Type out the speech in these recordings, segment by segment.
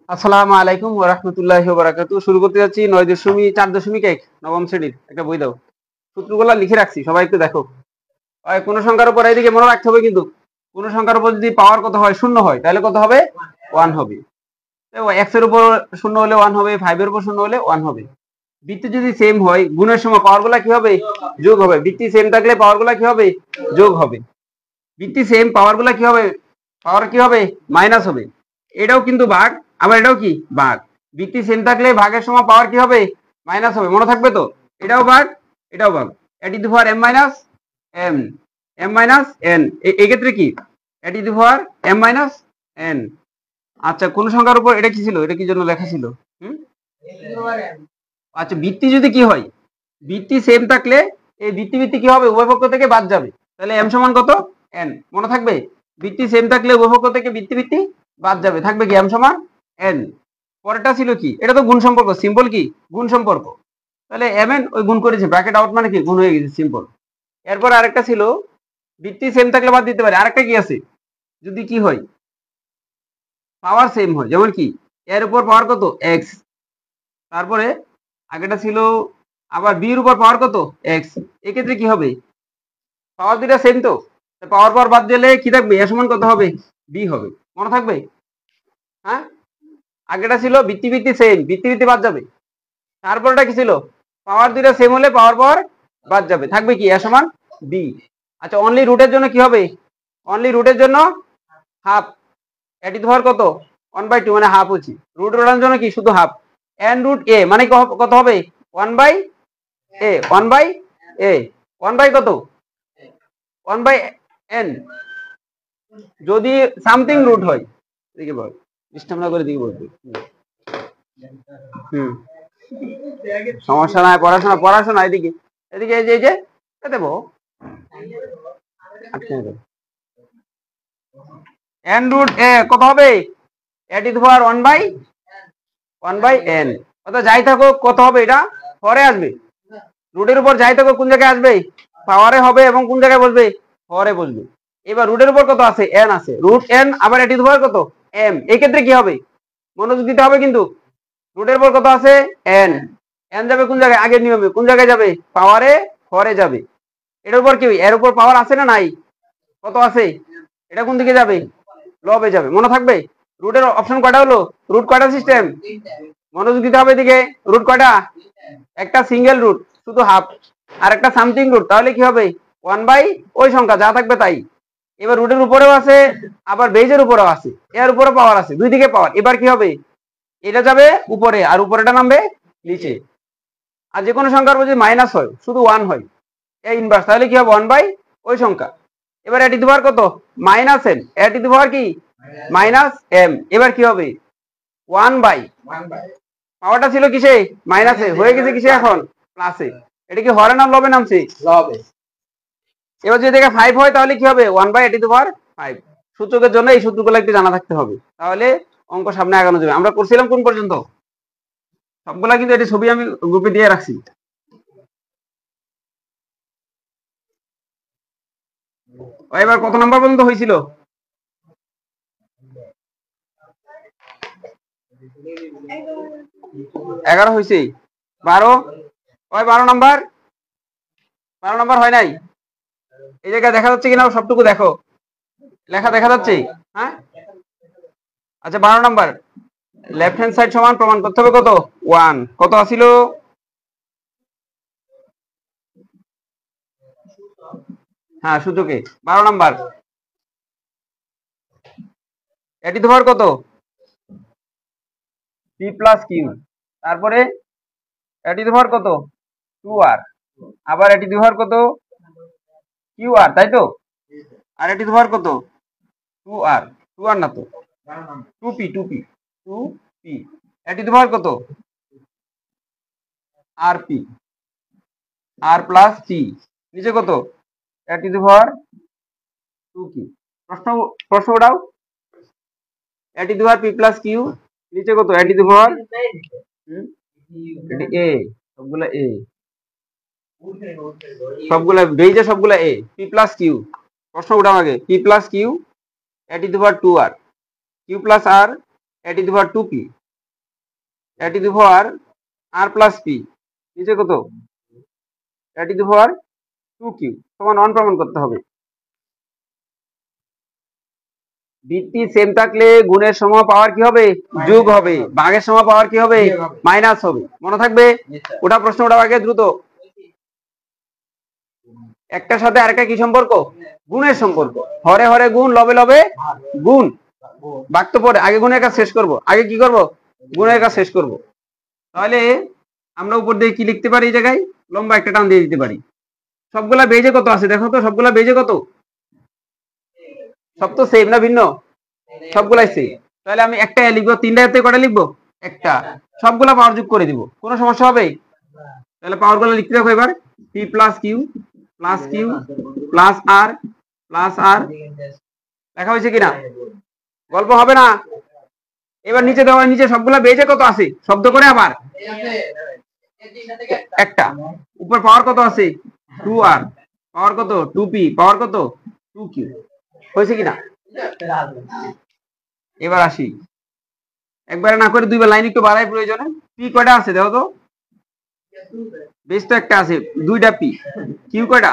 আসসালামু আলাইকুম ওয়া রাহমাতুল্লাহি ওয়া বারাকাতুহু। শুরু করতে যাচ্ছি 9.4.1 নবম শ্রেণীর একটা বই দাও। সূত্রগুলো লিখে রাখছি, সবাই একটু দেখো। কোন সংখ্যার উপর এইদিকে মনে রাখতে হবে কিন্তু, কোন সংখ্যার উপর যদি পাওয়ার কত হয়, শূন্য হয়, তাহলে কত হবে? 1 হবে। x এর উপর শূন্য হলে 1 হবে, 5 এর উপর শূন্য হলে 1 হবে। বৃত্তি যদি সেম হয়, গুণের সময় পাওয়ারগুলো কি হবে? যোগ হবে। বৃত্তি সেম থাকলে পাওয়ারগুলো কি হবে? যোগ হবে। বৃত্তি সেম, পাওয়ারগুলো কি হবে? পাওয়ার কি হবে? মাইনাস হবে। এটাও কিন্তু ভাগ, আবার এটাও কি ভাগ। বৃত্তি সেম থাকলে ভাগের সময় পাওয়ার কি হবে? মাইনাস হবে, মনে থাকবে তো? এটাও ভাগ, এটাও ভাগ। A to the power m minus n, m minus n, এই ক্ষেত্রে কি A to the power m minus n। আচ্ছা, কোন সংখ্যার উপর এটা কি ছিল? এটা কি জন্য লেখা ছিল? আচ্ছা, বৃত্তি যদি কি হয়, বৃত্তি সেম থাকলে এই বৃত্তি বৃত্তি কি হবে? উভয় পক্ষ থেকে বাদ যাবে। তাহলে m সমান কত? n, মনে থাকবে? বৃত্তি সেম থাকলে উভয় পক্ষ থেকে বৃত্তি বৃত্তি বাদ যাবে, থাকবে কি m সমান n। পরেরটা ছিল কি? এটা তো গুণ সম্পর্ক, সিম্পল কি গুণ সম্পর্ক। তাহলে mn ওই গুণ করেছে, ব্র্যাকেট আউট মানে কি গুণ হয়ে গেছে, সিম্পল। এরপর আরেকটা ছিল, বৃত্তি সেম থাকলে বাদ দিতে পারে। আরেকটা কি আছে? যদি কি হয়, পাওয়ার সেম হয়, যেমন কি এর উপর পাওয়ার কত? x। তারপরে আগেটা ছিল আবার b এর উপর পাওয়ার কত? x। এক্ষেত্রে কি হবে? পাওয়ার দুটা সেম তো, পাওয়ার পাওয়ার বাদ দিলে কি থাকবে? a সমান কত হবে? b হবে, মনে থাকবে? হ্যাঁ, আগেটা ছিল বৃত্তি বৃত্তি সেম, বৃত্তি বৃত্তি বাদ যাবে। তারপরটা কি ছিল? পাওয়ার দুইটা সেম হলে পাওয়ার পাওয়ার বাদ যাবে, থাকবে কি a সমান b। আচ্ছা, অনলি রুটের জন্য কি হবে? অনলি রুটের জন্য হাফ। এটি ধর কত? 1/2, মানে হাফ হচ্ছে। রুট ওঠানোর জন্য কি শুধু হাফ। n রুট a মানে কত হবে? 1/a, 1/a, 1 বাই কত? 1/n। যদি সামথিং রুট হয়, এদিকে বল, ডিস্টার্ব না করে দিকে বলবে। সমস্যা নাই, পড়াশোনা পড়াশোনা। এদিকে এদিকে এই যে দেবো n রুট a কত হবে? a two the power 1/n। অর্থাৎ যাই থাকো কত হবে? এটা পরে আসবে। রুটের উপর যাই থাকো কোন জায়গায় আসবে? পাওয়ারে হবে, এবং কোন জায়গায় বসবে? পরে বসবে। এবার রুটের উপর কত আছে? n আছে, রুট n, আবার a টু দি পাওয়ার কত? m। এই ক্ষেত্রে কি হবে? মনোযোগ দিতে হবে কিন্তু। রুটের উপর কত আছে? n, n যাবে কোন জায়গায়? আগের নিয়মে কোন জায়গায় যাবে? পাওয়ারে পরে যাবে। এটার উপর কি, এর উপর পাওয়ার আছে না নাই? কত আছে? এটা কোন দিকে যাবে? লবে যাবে, মনে থাকবে? রুটের অপশন কয়টা হলো? রুট কয়টা সিস্টেম? মনোযোগ দিতে হবে এদিকে। রুট কয়টা? একটা সিঙ্গেল রুট, শুধু হাফ, আর একটা সামথিং রুট, তাহলে কি হবে? 1 বাই ওই সংখ্যা যা থাকবে তাই। এবার রুটের উপরেও আছে, আবার বেজের উপরেও আছে, এর উপরে পাওয়ার আছে, দুই দিকে পাওয়ার। এবার কি হবে? এটা যাবে উপরে, আর উপরেটা নামবে নিচে। আর যে কোনো সংখ্যার যদি মাইনাস হয়, শুধু 1 হয়, এই ইনভার্স, তাহলে কি হবে? 1 বাই ওই সংখ্যা। এবার এটি দুবার কত? মাইনাস n, এটি দুবার কি মাইনাস m। এবার কি হবে? 1 বাই, পাওয়ারটা ছিল কিসে? মাইনাসে, হয়ে গেছে কিসে এখন? প্লাসে। এটা কি হরে না লবে নামছে? লবে। এবার যদি এটা 5 হয়, তাহলে কি হবে? 1/5। সূচকের জন্য এই সূত্রগুলো একটু জানা থাকতে হবে, তাহলে অঙ্ক সামনে আগানো যাবে। আমরা করছিলাম কোন পর্যন্ত? সবগুলা কিন্তু এটি ছবি আমি গ্রুপে দিয়ে রাখছি। এবার কত নাম্বার পর্যন্ত হয়েছিল? 11 হয়েছে। 12, ওই 12 নাম্বার, 12 নাম্বার হয় নাই? এই জায়গায় দেখা যাচ্ছে কিনা সবটুকু দেখো, লেখা দেখা যাচ্ছে? হ্যাঁ, আচ্ছা 12 নাম্বার, লেফট হ্যান্ড সাইড সমান প্রমাণ করতে হবে কত? 1। কত আসিল? হ্যাঁ, সূচকে 12 নাম্বার। এটি তোমার কত? p plus Q. তারপরে এটি তোমার কত? 2r। আবার এটি তোমার কত? qr, তাই তো? আর এটি তোমার কত? 2r, 2r না তো, 2p, 2p, 2p। এটি তোমার কত? rp, r plus p। নিচে কত? এটি তোমার 2q। প্রশ্ন উঠাও। এটি তোমার p প্লাস কিউ, নিচে কত? এটি তোমার a, সবগুলা a, সবগুলা বেজে, সবগুলা a, p প্লাস কিউ। প্রশ্ন উঠাও আগে, p plus Q, a to the power 2r, q plus r a to the power 2p, a to the power r plus p, নিচে কত a to the power 2q সমান 1 প্রমাণ করতে হবে। ভিত্তি সেম থাকলে গুণের সময় পাওয়ার কি হবে? যোগ হবে। ভাগের সময় পাওয়ার কি হবে? মাইনাস হবে। মনে থাকবে? ওটা প্রশ্ন, ওটা আগে দ্রুত। একটার সাথে আরেকটা কি সম্পর্ক? গুণের সম্পর্ক। হরে হরে গুণ, লবে লবে গুণ। ভাগ তো পরে, আগে গুণের কাজ শেষ করব। আগে কি করব? গুণের কাজ শেষ করব। তাহলে আমরা উপর দিয়ে কি লিখতে পারি? এই জায়গায় লম্বা একটা টান দিয়ে দিতে পারি। সবগুলা বেজে কত আছে দেখো তো, সবগুলা বেজে কত? সব তো সেম না ভিন্ন? সবগুলাই সেম। তাহলে আমি একটা লিখবো, তিনটা হাতে কটা লিখবো? একটা। সবগুলা পাওয়ার যোগ করে দিব, কোনো সমস্যা হবে? তাহলে পাওয়ার গুলো লিখতে রাখো এবার। P plus Q plus Q plus R লেখা হয়েছে কিনা? গল্প হবে না? এবার নিচে দেওয়া, নিচে সবগুলা বেজে কত আছে শব্দ করে আবার একটা। উপর পাওয়ার কত আছে? 2r, পাওয়ার কত? 2p, পাওয়ার কত? 2q। হয়েছে কিনা? এবার আসি, একবারে না করে দুইবার লাইন একটু বাড়াই প্রয়োজনে। পি কয়টা আছে দেখো তো? বেশ তো একটা আছে, দুইটা পি। কিউ কয়টা?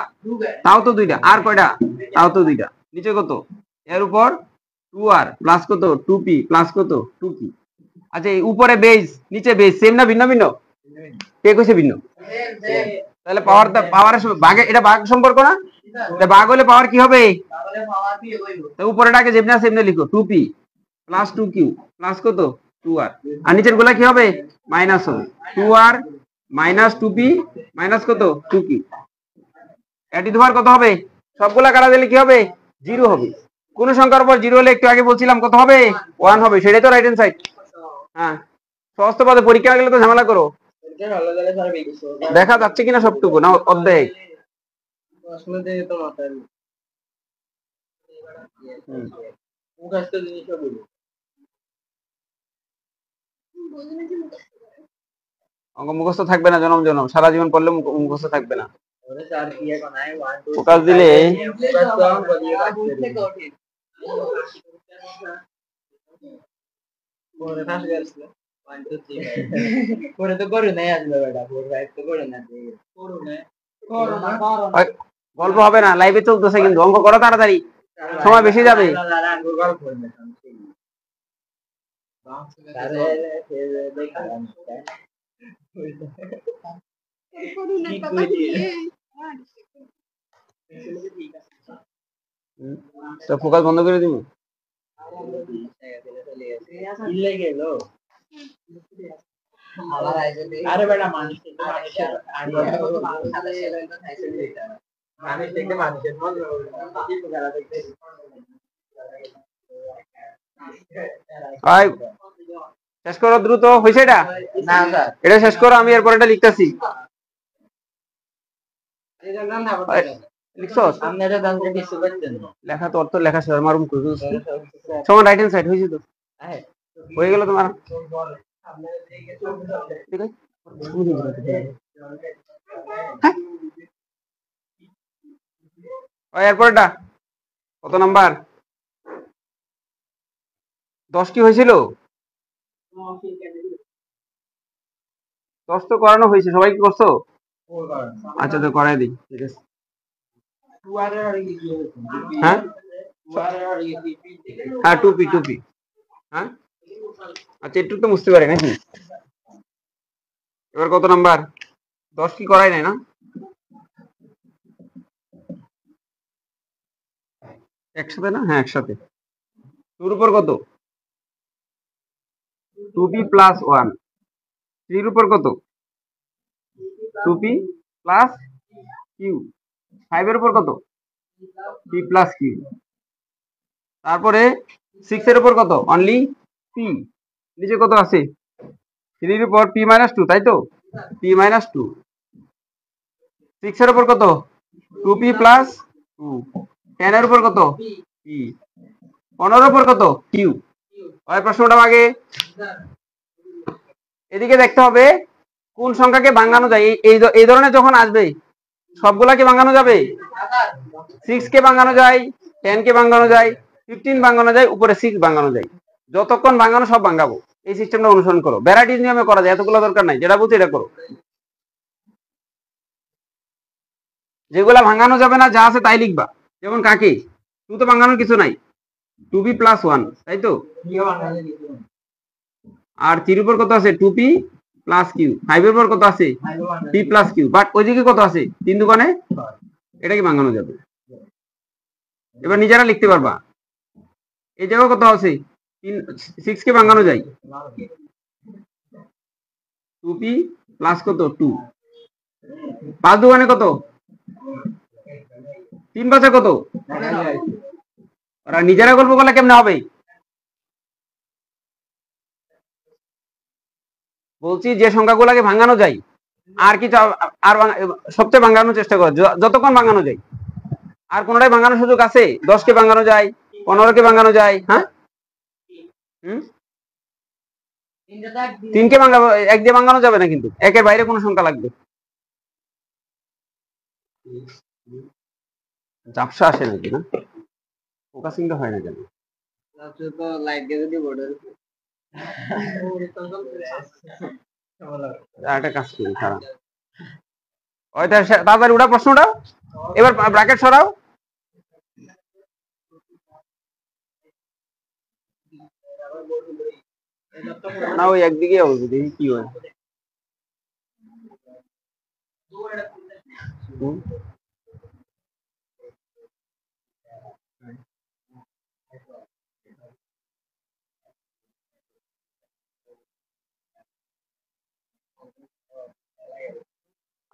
তাও তো দুইটা। আর কয়টা? তাও তো দুইটা। নিচে কত? এর উপর 2r প্লাস কত? 2p প্লাস কত? 2q। আচ্ছা, এই উপরে বেস নিচে বেস সেম না ভিন্ন ভিন্ন? কে কইছে ভিন্ন? তাহলে পাওয়ারের ভাগে, এটা ভাগ সম্পর্ক না? ভাগ হলে পাওয়ার কি হবে? উপরেটাকে যেমনি আছে সেমনি লিখো, 2p প্লাস 2q প্লাস কত? 2r। আর নিচের গুলা কি হবে? মাইনাস হবে। 2r মাইনাস 2p মাইনাস কত? 2q। এটি তোমার কত হবে? সবগুলা কাটা দিলে কি হবে? 0 হবে। কোন সংখ্যার উপর 0 হলে একটু আগে বলছিলাম কত হবে? 1 হবে। সেটাই তো রাইট হ্যান্ড সাইড। হ্যাঁ, সহজ পদে পরীক্ষা গেলে তো ঝামেলা করো। দেখা যাচ্ছে কিনা সবটুকু না অর্ধেক? অঙ্ক মুখস্থ থাকবে না জনম জনম, সারা জীবন পড়লে মুখস্থ থাকবে না। ফোকাস দিলে গল্প হবে না, লাইভে চলতেছে কিন্তু। অঙ্ক করো তাড়াতাড়ি, সময় বেশি যাবে। ফোকাস বন্ধ করে দিব। আরে বেটা, মানুষ শেষ করো দ্রুত। হয়েছে এটা? না স্যার, এটা শেষ করো, আমি এরপর এটা লিখতেছি। লেখা তো অর্থ লেখা শেষ। আমার সমান রাইট হ্যান্ড সাইড হয়েছে তো? হয়ে গেল তোমার? ঠিক আছে, এরপরটা কত নাম্বার? 10 কি হয়েছিল? 10 তো করানো হয়েছে, সবাই কি করছো? আচ্ছা, তো করাই দিই। ঠিক আছে। হ্যাঁ হ্যাঁ, 2p। হ্যাঁ, আচ্ছা, একটু তো বুঝতে পারি নাকি? এবার কত নাম্বার? 10 কি করাই নাই না? একসাথে না? হ্যাঁ, একসাথে। 2 উপর কত? 2p plus 1। 3 উপর কত? 2p plus q। 5 এর উপর কত? p plus q। তারপরে 6 এর উপর কত? Only p। নিচে কত আছে? 3 এর উপর p মাইনাস 2, তাই তো? p minus 2। 6 এর উপর কত? 2p plus 2। 10 এর উপর কত? p। 15 এর উপর কত? q। ওই প্রশ্নটা আগে এদিকে দেখতে হবে কোন সংখ্যাকে ভাঙানো যায়। এই ধরনের যখন আসবে সবগুলাকে ভাঙানো যাবে। 6 কে ভাঙানো যায়, 10 কে ভাঙানো যায়, 15 ভাঙানো যায়, উপরে 6 ভাঙানো যায়। যতক্ষণ ভাঙানো সব ভাঙাবো। এই সিস্টেমটা অনুসরণ করো, ভ্যারাইটিজ নিয়মে করা যায়, এতগুলো দরকার নাই, যেটা বলছি এটা করো। যেগুলা ভাঙানো যাবে না, যা আছে তাই লিখবা। যেমন কাকে 2 তো ভাঙানোর কিছু নাই, 2p + 1, তাই তো? আর 3 উপর কত আছে? 2p + q। 5 এর উপর কত আছে? p + q। বাট ওইদিকে কত আছে? 3 দুগুণে, এটা কি ভাঙানো যাবে? এবার নিজেরা লিখতে পারবা। এই জায়গায় কত আছে? 6 কে ভাঙানো যায়, 2p + কত? 2। 5 দুগুণে কত? 3 5 কত? ওরা নিজেরা গল্প করলে কেমনে হবে? বলছি যে সংখ্যাগুলোকে ভাঙানো যায়, আর কি আর সবচেয়ে ভাঙানোর চেষ্টা করো, যতক্ষণ ভাঙানো যায়। আর কোনটাই ভাঙানোর সুযোগ আছে? 10 কে ভাঙানো যায়, 15 কে ভাঙানো যায়। হ্যাঁ, 3 কে ভাঙাবো, 1 দিয়ে ভাঙানো যাবে না, কিন্তু 1 এর বাইরে কোনো সংখ্যা লাগবে। ঝাপসা আসে নাকি? না, ফোকাসিংটা হয় না কেন? একটা কাজ করি, খারাপ। তাড়াতাড়ি ওটা প্রশ্নটা, এবার ব্র্যাকেট সরাও। না, ওই একদিকে হবে, দেখি কি হয়।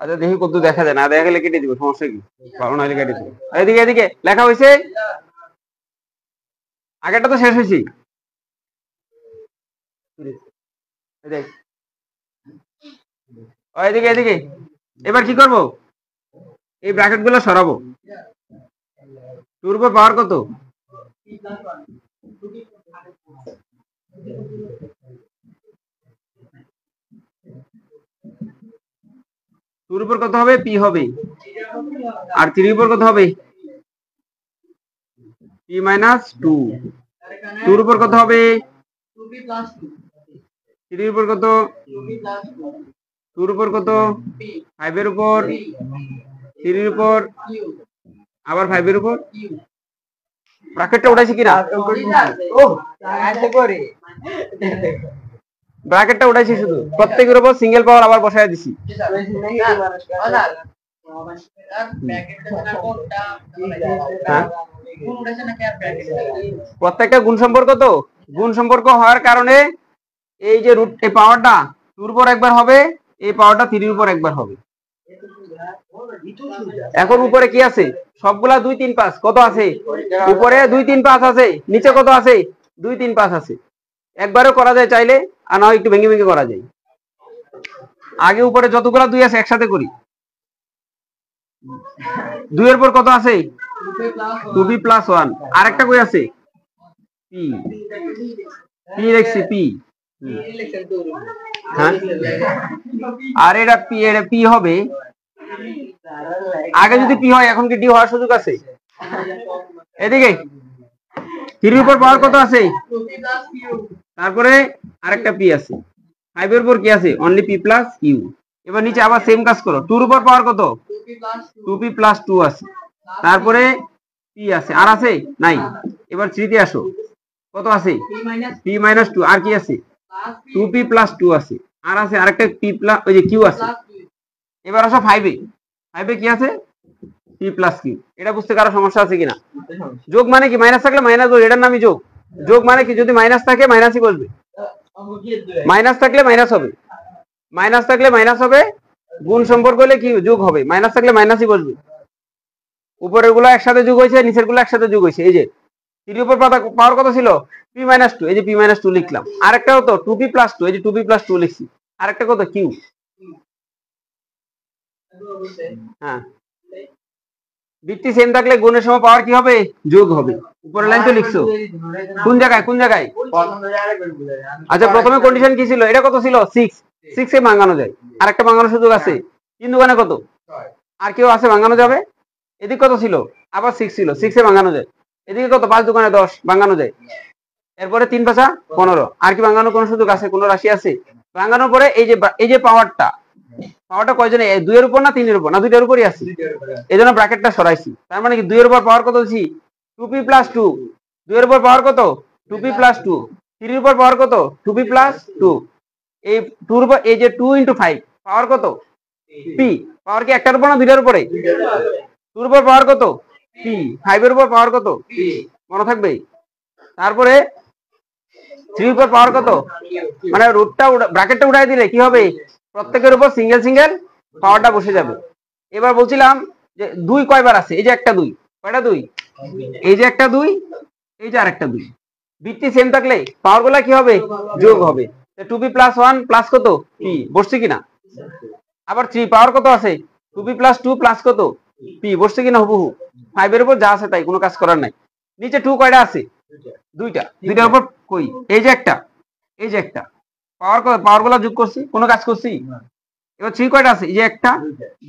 আচ্ছা দেখি কত দেখা যায়, না দেখা গেলে কেটে দিব, সমস্যা কি? ভালো না হলে কেটে দিব। এদিকে এদিকে লেখা হয়েছে, আগেরটা তো শেষ হয়েছে। এদিকে এদিকে, এবার কি করব? এই ব্র্যাকেট গুলো সরাবো। 2 এর উপর পাওয়ার কত? 2 এর উপর কত হবে? p হবে। আর 3 এর উপর কত হবে? p - 2। 2 এর উপর কত হবে? 3 এর উপর কত? 2 এর উপর কত? 5 এর উপর, 3 এর উপর, আবার 5 এর উপর। ব্র্যাকেটটা উঠাইছি কিনা? ব্র্যাকেটটা উঠাইছি, শুধু প্রত্যেকের উপর সিঙ্গেল পাওয়ার আবার বসায় দিছি। প্রত্যেকটা গুণ সম্পর্ক, তো গুণ সম্পর্ক হওয়ার কারণে এই যে রুট, এই পাওয়ারটা 2 এর উপর একবার হবে, এই পাওয়ারটা 3 এর উপর একবার হবে। এখন উপরে কি আছে? সবগুলা 2 3 5 কত আছে? উপরে 2 3 5 আছে, নিচে কত আছে? 2 3 5 আছে। একবারও করা যায় চাইলে, আর না হয় একটু ভেঙে ভেঙে করা যায়। আগে উপরে যতগুলা 2 আছে একসাথে করি। 2 এর উপর কত আছে? 2p + 1। আরেকটা কই আছে? p। p লিখছি, p। হ্যাঁ, আর এটা p, এটা p হবে। আগে যদি p হয়, এখন কি d হওয়ার সুযোগ আছে? এদিকে 3 এর উপর পাওয়ার কত আছে? তারপরে আরেকটা p আছে। 5 এর উপর কি আছে? Only p + q। এবার নিচে আবার সেম কাজ করো। 2 এর উপর পাওয়ার কত? 2p + 2 আছে। তারপরে p আছে, আর আছে? নাই। এবার 3 তে আসো, কত আছে? p - 2। আর কি আছে? 2p + 2 আছে, আর আছে আরেকটা p + ওই যে q আছে। এবার আসো 5 এ। 5 এ কি আছে? p + q। এটা বুঝতে কারো সমস্যা আছে কিনা? যোগ মানে কি? মাইনাস থাকলে মাইনাস বলবে, এটার নামই যোগ। যোগ মানে কি? যদি মাইনাস থাকে মাইনাসই বলবে, মাইনাস থাকলে মাইনাস হবে, মাইনাস থাকলে মাইনাস হবে। গুণ সম্পর্ক হলে কি? যোগ হবে। মাইনাস থাকলে মাইনাসই বলবে। উপরের গুলো একসাথে যোগ হয়েছে, নিচের গুলো একসাথে যোগ হয়েছে। এই যে 3 এর উপর পাওয়ার কত ছিল? p - 2। এই যে p - 2 লিখলাম। আরেকটা হতো 2p + 2। এই যে 2p + 2 লিখছি। আরেকটা কত? q। হ্যাঁ, ভিত্তি সেম থাকলে গুণের সময় পাওয়ার কি হবে? যোগ হবে। উপরের লাইন তো লিখছো, কোন জায়গায় কোন জায়গায়? আচ্ছা, প্রথমে কন্ডিশন কি ছিল? এটা কত ছিল? 6। 6 এ ভাঙানো যায়। আরেকটা ভাঙানোর সুযোগ আছে। 3 দুগুণে কত? আর কেউ আছে ভাঙানো যাবে? এদিক কত ছিল? আবার 6 ছিল, 6 এ ভাঙানো যায়। এদিকে কত 5 দোকানে 10 ভাঙানো যায়। এরপরে 3 5 15 আর কি ভাঙানোর কোন সুযোগ আছে, কোন রাশি আছে? ভাঙানোর পরে এই যে পাওয়ারটা কয়জনে 2 এর উপর না 3 এর উপর না 2 টার উপরই আছে, এইজন্য ব্র্যাকেটটা সরাইছি। তার মানে কি 2 এর উপর পাওয়ার কত দিছি 2p + 2, 2 এর উপর পাওয়ার কত 2p + 2, 3 এর উপর পাওয়ার কত 2p + 2, এই 2 এর উপর এই যে 2 × 5 পাওয়ার কত p, পাওয়ার কি একটার উপর না দুইটার উপরে? 2 এর উপর পাওয়ার কত p, 5 এর উপর পাওয়ার কত p, মনে থাকবে। তারপরে 3 এর উপর পাওয়ার কত, মানে রুটটা ব্র্যাকেটটা উঠাই দিলে কি হবে প্রত্যেকের উপর সিঙ্গেল সিঙ্গেল পাওয়ারটা বসে যাবে। এবার বলছিলাম যে 2 কয়বার আছে, এই যে একটা 2, কয়টা 2, এই যে একটা 2, এই যে আরেকটা 2, ভিত্তি সেম থাকলে পাওয়ারগুলো কি হবে যোগ হবে। 2p + 1 প্লাস কত p, বসছে কিনা? আবার 3 পাওয়ার কত আছে 2p + 2 প্লাস কত p, বসছে কিনা হুবহু। 5 এর উপর যা আছে তাই, কোনো কাজ করার নাই। নিচে 2 কয়টা আছে দুইটা, দুইটার উপর কই এই যে একটা, এই যে একটা পাওয়ার কত, পাওয়ারগুলো যোগ করছি, কোনো কাজ করছি? এবার 3 কয়টা আছে, এই যে একটা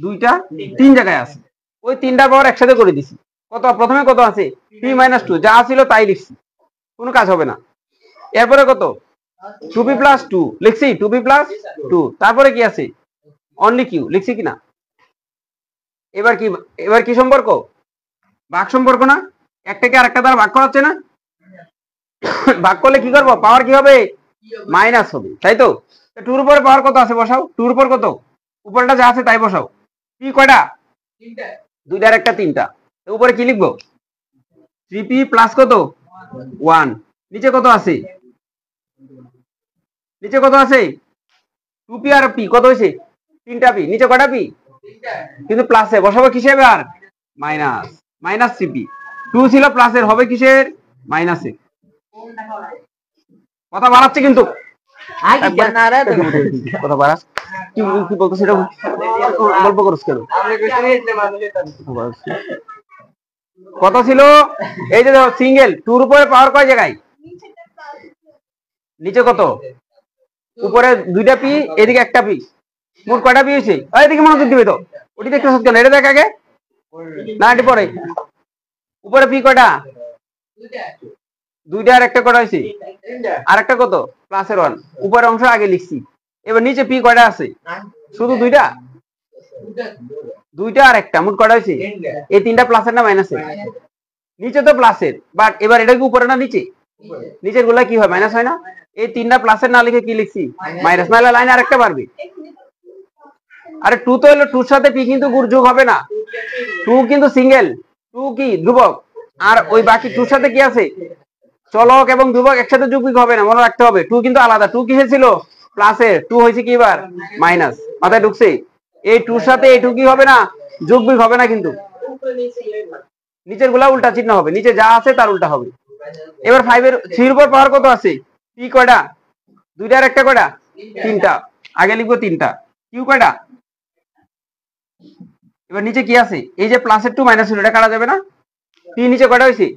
দুইটা 3 জায়গায় আছে, ওই 3টার পাওয়ার একসাথে করে দিছি। কত প্রথমে কত আছে p - 2, যা ছিল তাই লিখছি, কোনো কাজ হবে না। এরপরে কত 2p + 2 লিখছি, 2p + 2, তারপরে কি আছে অনলি q লিখছি কিনা? এবার কি সম্পর্ক, ভাগ সম্পর্ক না, একটাকে আরেকটা দ্বারা ভাগ করা হচ্ছে না, ভাগ করলে কি করবো পাওয়ার কি হবে মাইনাস হবে, তাই তো। 2 এর উপরে পাওয়ার কত আছে বসাও, 2 এর উপর কত উপরটা যা আছে তাই বসাও। p কয়টা দুইটার একটা 3টা, উপরে কি লিখবো 3p + কত 1, নিচে কত আছে, নিচে কত আছে 2p আর p, কত হয়েছে 3টা p, নিচে কয়টা p কিন্তু প্লাসে বসাবো কিসে এবার -3p, 2 ছিল প্লাসের হবে কিসের মাইনাসে। কথা বাড়াচ্ছে কিন্তু কথা বাড়াস কি বলতো সেটা গল্প করছ কেন? কত ছিল এই যে সিঙ্গেল 2 এর উপরে পাওয়ার কয় জায়গায়, নিচে কত উপরে 2টা p, এদিকে একটা p, মোট কয়টা p হয়েছে? এদিকে মনোযোগ দিবে তো, ওটি দেখতে কেন, এটা দেখ আগে না এটি পরে। উপরে p কয়টা দুইটা, আর একটা কয়টা হয়েছে আর একটা কত প্লাসের 1, উপরের অংশ আগে লিখছি। এবার নিচে p কয়টা আছে শুধু দুইটা, দুইটা আর একটা, মোট কয়টা হয়েছে এই 3টা প্লাসের না মাইনাসের? নিচে তো প্লাসের, বাট এবার এটা কি উপরে না নিচে? নিচের গুলা কি হয় মাইনাস হয় না? এই 3টা প্লাসের না লিখে কি লিখছি মাইনাস, নাহলে লাইনে আরেকটা পারবে। আরে 2 তো হলো 2 এর সাথে p কিন্তু যোগ হবে না, 2 কিন্তু সিঙ্গেল, 2 কি ধ্রুবক, আর ওই বাকি 2 এর সাথে কি আছে চলক এবং ধ্রুবক একসাথে যোগ বিয়োগ হবে না, মনে রাখতে হবে। 2 কিন্তু আলাদা, 2 কিসে ছিল প্লাসের, 2 হয়েছে কি এবার মাইনাস, মাথায় ঢুকছে? এই 2 এর সাথে এই 2 কি হবে না যোগ বিয়োগ হবে না, কিন্তু নিচের গুলা উল্টা চিহ্ন হবে, নিচে যা আছে তার উল্টা হবে। এবার 5 এর 3 এর উপর পাওয়ার কত আছে p কয়টা দুইটা আর একটা কয়টা 3টা, আগে লিখবো 3টা, q কয়টা, এবার নিচে কি আছে এই যে প্লাসের 2 মাইনাসের, এটা কাটা যাবে না। p নিচে কয়টা হয়েছে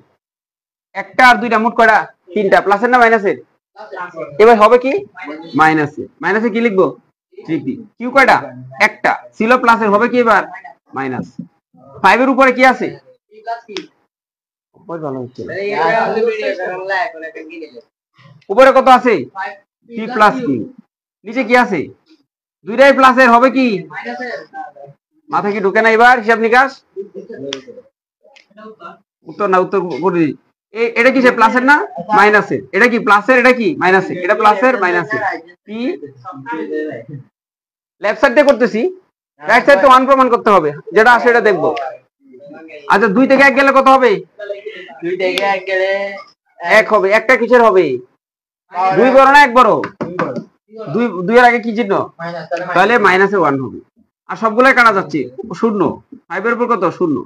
একটা আর দুইটা, মোট কয়টা 3টা, প্লাসের না মাইনাসের? এবার হবে কি মাইনাসে, মাইনাসে কি লিখবো 3p, q কয়টা একটা ছিল প্লাসের, হবে কি এবার মাইনাস। 5 এর উপরে কি আছে উপরে কত আছে p + q, নিচে কি আছে দুইটাই প্লাসের, হবে কি মাথা কি ঢুকে না? এবার হিসাব নিকাশ উত্তর না, উত্তর করে দিই। এটা কিসের প্লাসের না মাইনাসের? এটা কি প্লাসের, এটা কি মাইনাসের, এটা প্লাসের মাইনাসের। p লেফট সাইড দিয়ে করতেছি, রাইট সাইড তো 1 প্রমাণ করতে হবে, যেটা আসে এটা দেখবো। আচ্ছা 2 থেকে 1 গেলে কত হবে? 2 থেকে 1 গেলে 1 হবে। একটা কিসের হবে 2 বড় না 1 বড়? 2 এর আগে কি চিহ্ন তাহলে -1 হবে, আর সবগুলাই কাটা যাচ্ছে শূন্য। 5 এর উপর কত শূন্য,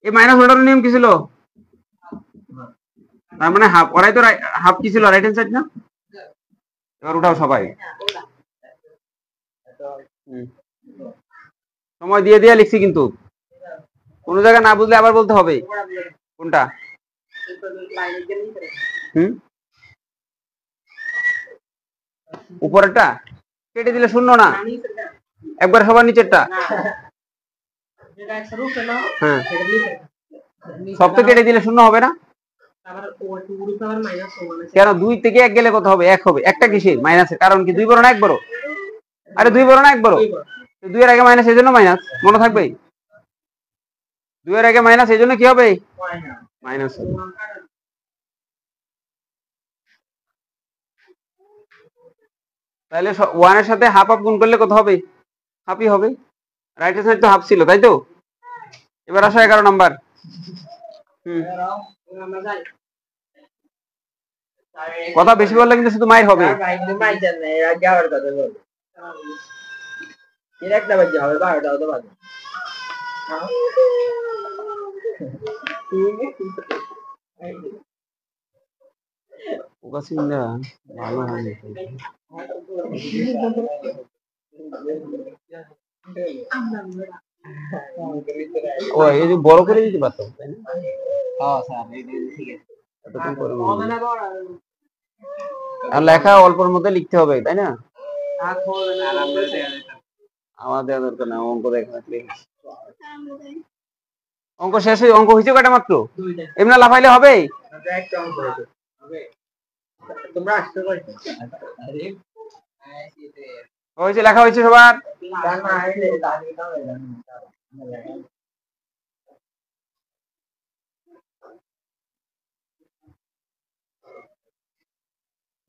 এই মাইনাস অর্ডারের নিয়ম কি ছিল? তার মানে হাফ, ওরাই তো হাফ কি ছিল রাইট হ্যান্ড সাইড না? এবার উঠাও সবাই, সময় দিয়ে দিয়ে লিখছি, কিন্তু কোন জায়গায় না বুঝলে আবার বলতে হবে। কোনটা উপরেরটা কেটে দিলে শূন্য না, একবার সবার নিচেরটা। হ্যাঁ সব তো কেটে দিলে শূন্য হবে না? কেন 2 থেকে 1 গেলে কত হবে? 1 হবে। একটা কিসের মাইনাসের? কারণ কি 2 বড় না 1 বড়? আরে 2 বড় না 1 বড়? 2 এর আগে মাইনাস, এই জন্য মাইনাস। মনে থাকবে? 2 এর আগে মাইনাস, এই জন্য কি হবে? মাইনাস হবে। তাহলে 1 এর সাথে হাফ হাফ গুণ করলে কত হবে? হাফই হবে। রাইট হ্যান্ড সাইড তো হাফ ছিল, তাই তো? এবার আসো 11 নাম্বার। কথা বেশি বললে কিন্তু শুধু মাইর হবে। ভালো হয়। ও এই যে বড় করে দিতে পারতাম, তাই না? আর লেখা অল্পের মধ্যে লিখতে হবে, তাই না? আমাদের দরকার না, অঙ্ক দেখা। অঙ্ক শেষ হয়ে অঙ্ক হয়েছে কয়টা মাত্র? এমনি লাফাইলে হবে? হয়েছে, লেখা হয়েছে সবার?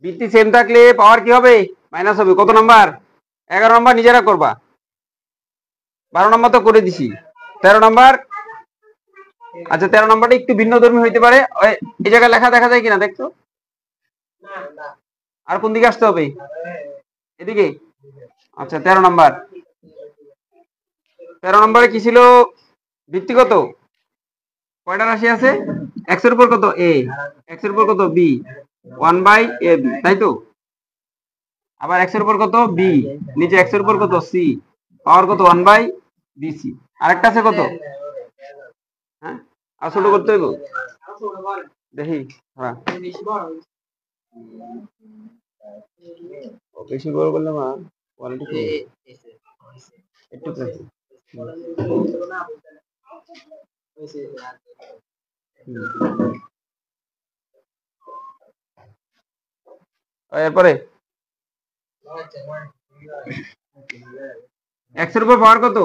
ভিত্তি সেম থাকলে পাওয়ার কি হবে? মাইনাস হবে। কত নাম্বার? 11 নাম্বার নিজেরা করবা। 12 নাম্বার তো করে দিছি। 13 নাম্বার। আচ্ছা 13 নাম্বারটা একটু ভিন্ন ধর্মী হইতে পারে। এই জায়গায় লেখা দেখা যায় কিনা দেখতো? আর কোন দিকে আসতে হবে? এদিকে। আচ্ছা 13 নাম্বার। 13 নম্বরে কি ছিল? ভিত্তিগত কয়টা রাশি আছে? x এর উপর কত? a, x এর উপর কত? b, 1/ab, তাই তো? আবার x এর উপর কত? b, নিচে x এর উপর কত? c, পাওয়ার কত? 1/bc। আরেকটা আছে কত? হ্যাঁ, আর ছোট করতে হইব। দেখি হ্যাঁ, বেশি বড় করলে মা কোয়ালিটি একটু এরপরে x এর উপর পাওয়ার কত?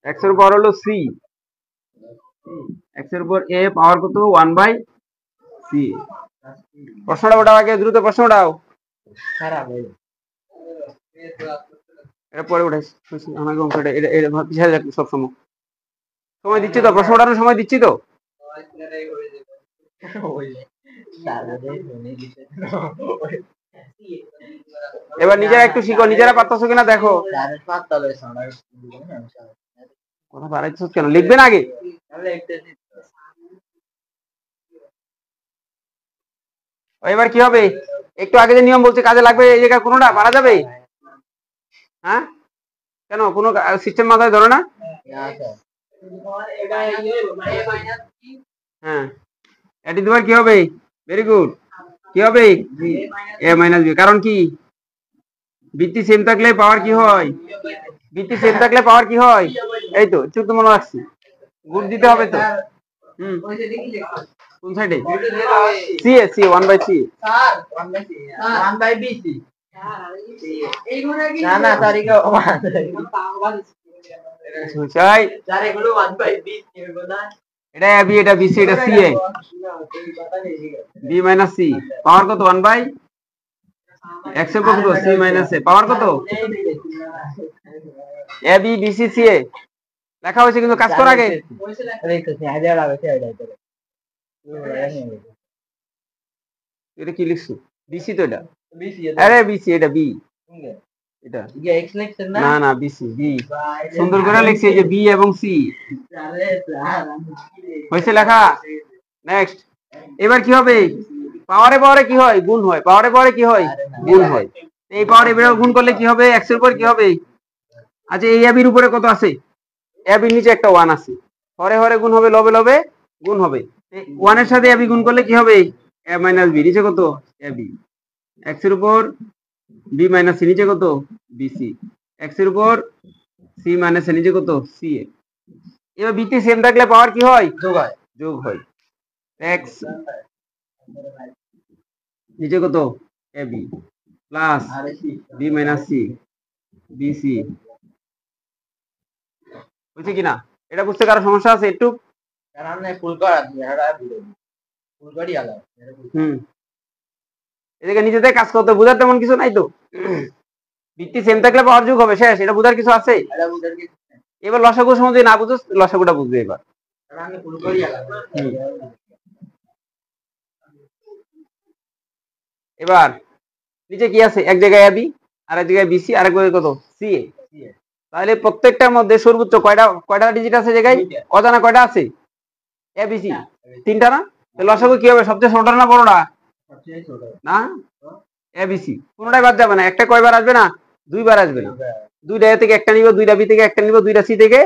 x এর উপর হলো c, x এর উপর a, পাওয়ার কত? 1/c। প্রশ্নটা ওটাও আগে, দ্রুত প্রশ্ন ওটাও। এটা পরে উঠাই আমাকে অঙ্কটা, এটা পিছিয়ে যাচ্ছে সব সময়। সময় দিচ্ছি তো, প্রশ্ন ওঠানোর সময় দিচ্ছি তো। এবার নিজেরা একটু শিখো, নিজেরা পারতেছো কিনা দেখো। কথা বাড়াইছো কেন? লিখবেন আগে। এবার কি হবে? একটু আগে যে নিয়ম বলছে কাজে লাগবে, এই জায়গায় কোনোটা পারা যাবে? হ্যাঁ, কেন কোনো সিস্টেম মাথায় ধরে না? হ্যাঁ, এটি তোমার কি হবে? Very good. কি হবে? a minus b। কারণ কি? ভিত্তি সেম থাকলে পাওয়ার কি হয়? ভিত্তি সেম থাকলে পাওয়ার কি হয়? এই তো চুক্তি মনে রাখছি, গুণ দিতে হবে তো। কোন সাইডে? C A, C 1/c, sir 1/c, 1/bc। না না তারিখে চাই স্যার এগুলো 1/bc এগুলো না। এটা ab, এটা bc, এটা ca, b মাইনাস c, পাওয়ার কত? 1/x এর উপর কত? c মাইনাস a, পাওয়ার কত? ab bc ca লেখা হয়েছে কিন্তু কাজ করার আগে এটা কি লিখছো? বিসি তো এটা। আরে বিসি, এটা বি, এটা না না বিসি, বি সুন্দর করে লিখছি, এই যে বি এবং সি হয়েছে লেখা। নেক্সট, এবার কি হবে? পাওয়ারে পাওয়ারে কি হয়? গুণ হয়। পাওয়ারে পাওয়ারে কি হয়? গুণ হয়। এই পাওয়ারে এবার গুণ করলে কি হবে? x এর উপর কি হবে? আচ্ছা এই a বির উপরে কত আছে? a বির নিচে একটা 1 আছে। হরে হরে গুণ হবে, লবে লবে গুণ হবে। 1 এর সাথে a বি গুণ করলে কি হবে? a মাইনাস বি, নিচে কত? a B. x এর উপর b মাইনাস সি, নিচে কত? bc। x এর উপর c মাইনাস এ, নিচে কত? ca। এবার ভিত্তি সেম থাকলে পাওয়ার কি হয়? যোগ হয়। এক্স নিচে কত A B plus B minus C B C, বুঝছি কিনা? এটা বুঝতে কারো সমস্যা আছে একটু? এদিকে নিচে থেকে কাজ করতে বোঝার তেমন কিছু নাই তো, ভিত্তি সেম থাকলে পাওয়ার যোগ হবে, শেষ। এটা বোঝার কিছু আছে? এবার লসাগু সময় যদি না বুঝো লসাগুটা বুঝবে এবার। এবার নিচে কি আছে? এক জায়গায় এবি আর এক জায়গায় বিসি আর এক জায়গায় কত সি এ। তাহলে প্রত্যেকটার মধ্যে সর্বোচ্চ কয়টা ডিজিট আছে জায়গায়? অজানা কয়টা আছে? এ বি সি তিনটা না? লসাগু কি হবে? সবচেয়ে ছোটটা না বড়টা? না, এ বি সি কোনটাই বাদ যাবে না। একটা কয়বার আসবে না? দুইবার আসবে না। দুইটা এ থেকে একটা নিব, দুইটা বি থেকে একটা নিব, দুইটা সি থেকে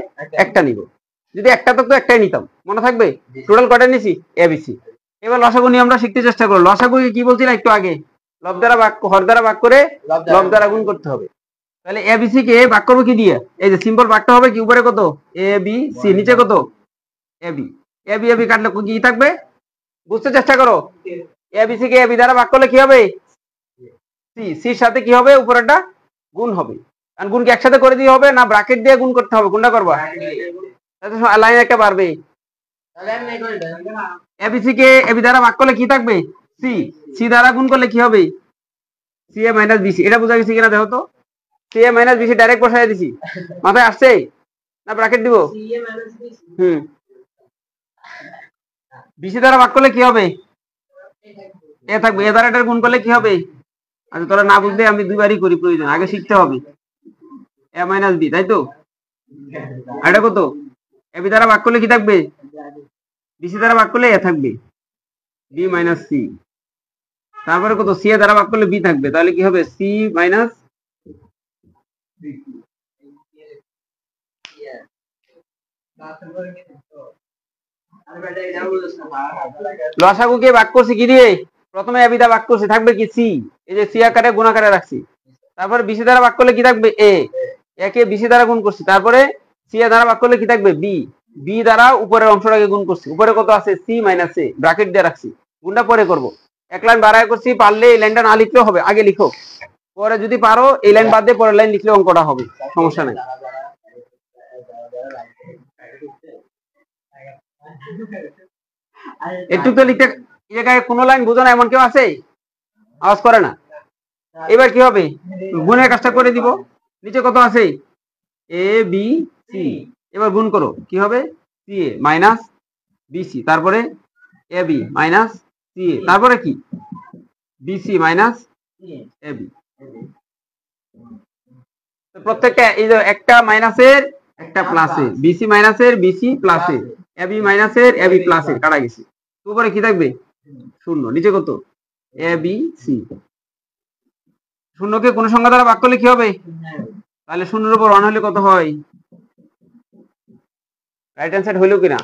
একটা নিব। যদি একটা থাকতো একটাই নিতাম, মনে থাকবে? টোটাল কয়টা নিছি? A B C. এবার লসাগু নিয়মটা শিখতে চেষ্টা করো। লসাগু কি বলছিলাম একটু আগে? লব দ্বারা ভাগ, হর দ্বারা ভাগ করে লব দ্বারা গুণ করতে হবে। তাহলে এ বি সি কে ভাগ করবো কি দিয়ে? এই যে সিম্পল ভাগটা হবে কি, উপরে কত এ বি সি, নিচে কত A B. A B A B কাটলে কি থাকবে? বুঝতে চেষ্টা করো। A B C K A B দ্বারা ভাগ করলে কি হবে? সি, সির সাথে কি হবে? উপরেরটা গুণ হবে। আর গুণ কি একসাথে করে দিয়ে হবে না ব্র্যাকেট দিয়ে গুণ করতে হবে? কোনটা করবা? লাইন একটা পারবে। A B C K A B দ্বারা ভাগ করলে কি থাকবে? সি, সি দ্বারা গুণ করলে কি হবে? সি এ মাইনাস বিসি। এটা বোঝা গেছে কিনা দেখো তো? সি এ মাইনাস বিসি ডাইরেক্ট বসাই দিছি, মাথায় আসছে না ব্র্যাকেট দিব? বিসি দ্বারা ভাগ করলে কি হবে? এ থাকবে। এ দ্বারা এটা গুণ করলে কি হবে? আচ্ছা তোরা না বুঝলে আমি দুইবারই করি, প্রয়োজন আগে শিখতে হবে। এ মাইনাস বি, তাই তো? এটা কত? এ বি দ্বারা ভাগ করলে কি থাকবে? বিসি দ্বারা ভাগ করলে এ থাকবে, বি মাইনাস সি। তারপরে কত? সি এ দ্বারা ভাগ করলে বি থাকবে, তাহলে কি হবে? সি মাইনাস লসাগুকে ভাগ করছি কি দিয়ে? প্রথমে এ বি দ্বারা ভাগ করছি, থাকবে কি? সি। এই যে সি আকারে গুণ আকারে রাখছি। তারপরে বিসি দ্বারা ভাগ করলে কি থাকবে? এ। একে বিসি দ্বারা গুণ করছি, তারপরে সি এ দ্বারা ভাগ করলে কি থাকবে? বি। বি দ্বারা উপরের অংশটাকে গুণ করছি, উপরে কত আছে? সি মাইনাস এ, ব্র্যাকেট দিয়ে রাখছি। গুণটা পরে করব। এক লাইন বাড়ায় করছি, পারলে এই লাইনটা না লিখলেও হবে, আগে লিখো। পরে যদি পারো এই লাইন বাদ দিয়ে পরের লাইন লিখলে অঙ্কটা হবে, সমস্যা নাই। একটু তো লিখতে, এই জায়গায় কোনো লাইন বুঝো না এমন কেউ আছে? আওয়াজ করে না। এবার কি হবে? গুণের কাজটা করে দিব। নিচে কত আছে? A B C. এবার গুণ করো, কি হবে? সি এ মাইনাস বিসি, তারপরে এ বি মাইনাস সি এ, তারপরে কি? BC minus A B. প্রত্যেকটা এই যে একটা মাইনাসের একটা প্লাসে, বিসি মাইনাসের বিসি প্লাসে, এ বি মাইনাসের এ বি প্লাসে কাটা গেছে। উপরে কি থাকবে? শূন্য। নিচে কত? A B C. শূন্যকে কোন সংখ্যা দ্বারা ভাগ করলে কি হবে? তাহলে শূন্যের উপর 1 হলে কত হয়? রাইট হ্যান্ড সাইড হইলো কিনা?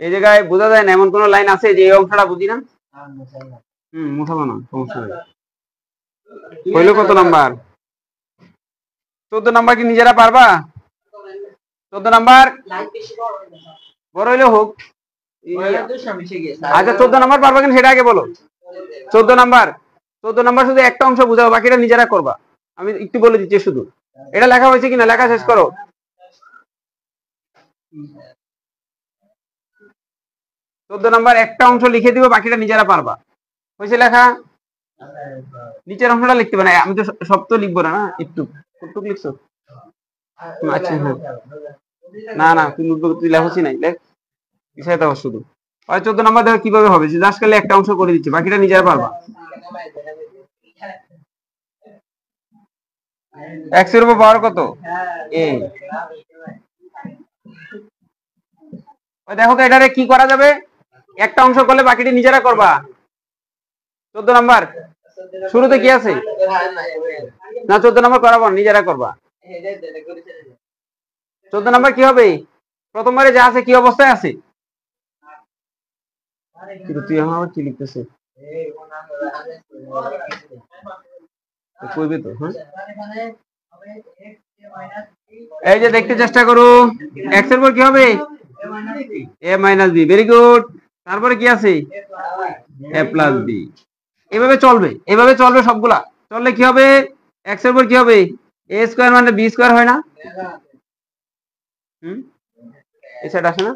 এই জায়গায় বোঝা যায় না এমন কোন লাইন আছে যে এই অংশটা বুঝি না? মুছাবো না, সমস্যা নেই। হইলো কত নাম্বার? 14 নাম্বার কি নিজেরা পারবা? 14 নাম্বার বড় হইলে হোক। আচ্ছা 14 নাম্বার পারবা কিনা সেটা আগে বলো। 14 নাম্বার শুধু একটা অংশ বুঝাও, বাকিটা নিজেরা করবা। আমি একটু বলে দিচ্ছি শুধু। এটা লেখা হয়েছে কিনা? লেখা শেষ করো। 14 নাম্বার একটা অংশ লিখে দিব, বাকিটা নিজেরা পারবা। হয়েছে লেখা? নিচের অংশটা লিখতে পারে। আমি তো সব তো লিখবো না, একটু কতটুকু লিখছো? আচ্ছা হ্যাঁ, না না তুই নোটবুক তুই লেখছি নাই, লেখ বিষয় দাও শুধু। আর 14 নাম্বার দেখো কিভাবে হবে, জাস্ট খালি একটা অংশ করে দিচ্ছি, বাকিটা নিজেরা পারবা। x এর উপর পাওয়ার কত? a। ওই দেখো তো এটারে কি করা যাবে? একটা অংশ করলে বাকিটা নিজেরা করবা। 14 নাম্বার শুরুতে কি আছে? না 14 নাম্বার করাবো, নিজেরা করবা। 14 নাম্বার কি হবে? প্রথমবারে যা আছে কি অবস্থায় আছে? তুই আমার কি লিখতেছে? কইবে তো। হ্যাঁ, এই যে দেখতে চেষ্টা করো, x এর উপর কি হবে? a minus b। Very good. তারপরে কি আছে? a plus b। এভাবে চলবে, এভাবে চলবে সবগুলা। চললে কি হবে? x এর উপর কি হবে? a স্কয়ার মানে b স্কয়ার হয় না? এই সাইড আসে না?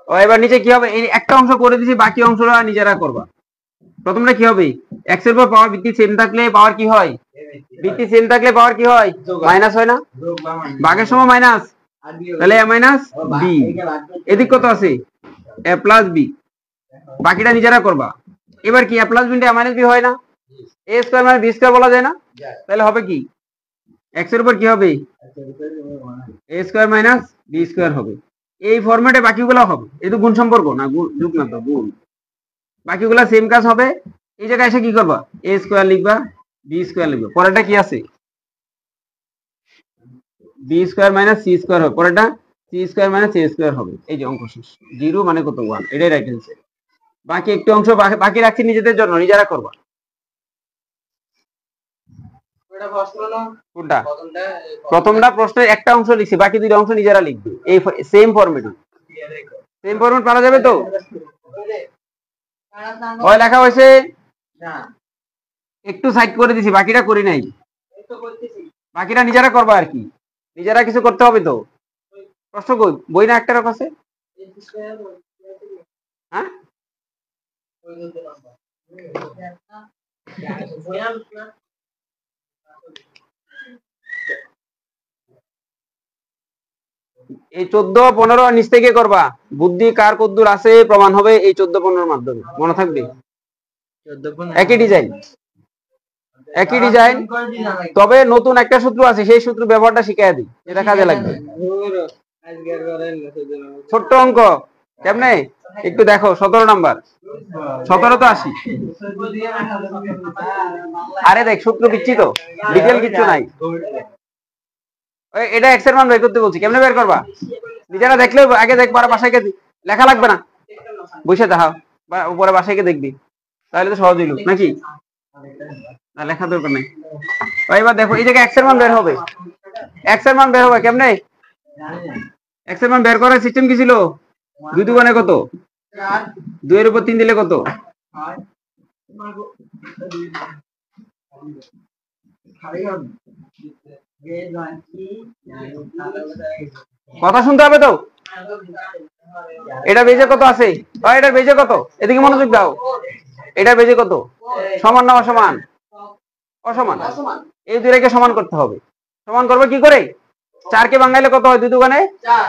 ও এবার নিচে কি হবে? এই একটা অংশ করে দিছি, বাকি অংশটা নিজেরা করবা। প্রথমটা কি হবে? x এর উপর পাওয়ার ভিত্তি সেম থাকলে পাওয়ার কি হয়? ভিত্তি সেম থাকলে পাওয়ার কি হয়? মাইনাস হয় না? ভাগের সময় মাইনাস, তাহলে a মাইনাস b। এদিক কত আছে? a plus b। বাকিটা নিজেরা করবা। এবার কি a plus b a minus b হয় না? a স্কয়ার মানে b স্কয়ার বলা যায় না? তাহলে হবে কি? x এর উপর কি হবে? a square minus b square হবে। এই ফরম্যাটে বাকিগুলো হবে। এই তো গুণ সম্পর্ক না, যোগ না, তো গুণ। বাকিগুলো সেম কাজ হবে। এই জায়গায় এসে কি করবা? a স্কয়ার লিখবা, b স্কয়ার লিখবা। পরেরটা কি আছে? b square minus c square হবে। পরেরটা c square minus a square হবে। এই যে অঙ্ক শেষ। 0 মানে কত? 1। এটাই রাইট অ্যান্সার। বাকি একটু অংশ বাকি রাখছি নিজেদের জন্য, নিজেরা করবা। কোনটা? প্রথমটা প্রশ্নের একটা অংশ লিখছি, বাকি দুইটা অংশ নিজেরা লিখবে। এই সেম ফরম্যাটে। সেম ফরম্যাট পারা যাবে তো? ওই লেখা হয়েছে, একটু সাইড করে দিছি, বাকিটা করি নাই। বাকিটা নিজেরা করবা আর কি, নিজেরা কিছু করতে হবে তো। প্রশ্ন কই? বই না একটার কাছে? হ্যাঁ, এই 14, 15 নিচ থেকে করবা। বুদ্ধি কার কদ্দুর আছে প্রমাণ হবে এই 14, 15 মাধ্যমে। মনে থাকবে? একই ডিজাইন, একই ডিজাইন, তবে নতুন একটা সূত্র আছে, সেই সূত্র ব্যবহারটা শিখাই দিই, এটা কাজে লাগবে। ছোট্ট অঙ্ক কেমনে একটু দেখো। 17 নাম্বার, 17 তো 80। আরে দেখ, সূত্র দিচ্ছি তো, ডিটেল কিছু নাই। এটা x এর মান বের করতে বলছি, কেমনে বের করবা? নিজেরা দেখলে আগে দেখবা, বাসায় গিয়ে লেখা লাগবে না, বসে দেখাও, উপরে বাসায় গিয়ে দেখবি, তাহলে তো সহজ হইল নাকি? না, লেখা দরকার নেই। এবার দেখো, এই জায়গায় x এর মান বের হবে। x এর মান বের হবে কেমনে? x এর মান বের করার সিস্টেম কি ছিল? 2 দুগুণে কত? 2 এর উপর 3 দিলে কত? কথা শুনতে হবে তো। এটা বেজে কত আছে? এটা বেজে কত? এদিকে মনোযোগ দাও। এটা বেজে কত? সমান না অসমান? অসমান। এই দুইটাকে সমান করতে হবে। সমান করবে কি করে? 4 কে ভাঙাইলে কত হয়? 2 দুগুণে 4।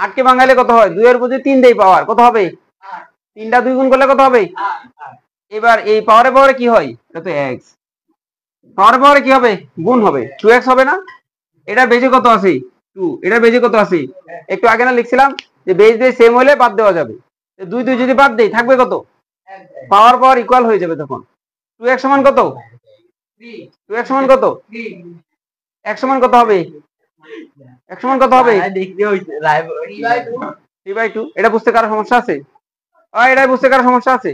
8 কে ভাঙাইলে কত হয়? 2 এর উপর 3 দেই পাওয়ার, কত হবে? 8। 3টা 2 গুণ করলে কত হবে? 8। এবার এই পাওয়ারে পাওয়ারে কি হয়? এটা তো x। পাওয়ারে পাওয়ারে কি হবে? গুণ হবে, 2x হবে না? এটা বেজে কত আছে? 2। এটা বেজে কত আছে? একটু আগে না লিখছিলাম যে বেজ দিয়ে সেম হলে বাদ দেওয়া যাবে। 2 2 যদি বাদ দেই থাকবে কত? পাওয়ার পাওয়ার ইকুয়াল হয়ে যাবে তখন। 2x সমান কত? 2x সমান কত? x সমান কত হবে? x সমান কত হবে? 3/2। এটা বুঝতে কারো সমস্যা আছে? এটা বুঝতে কারো সমস্যা আছে?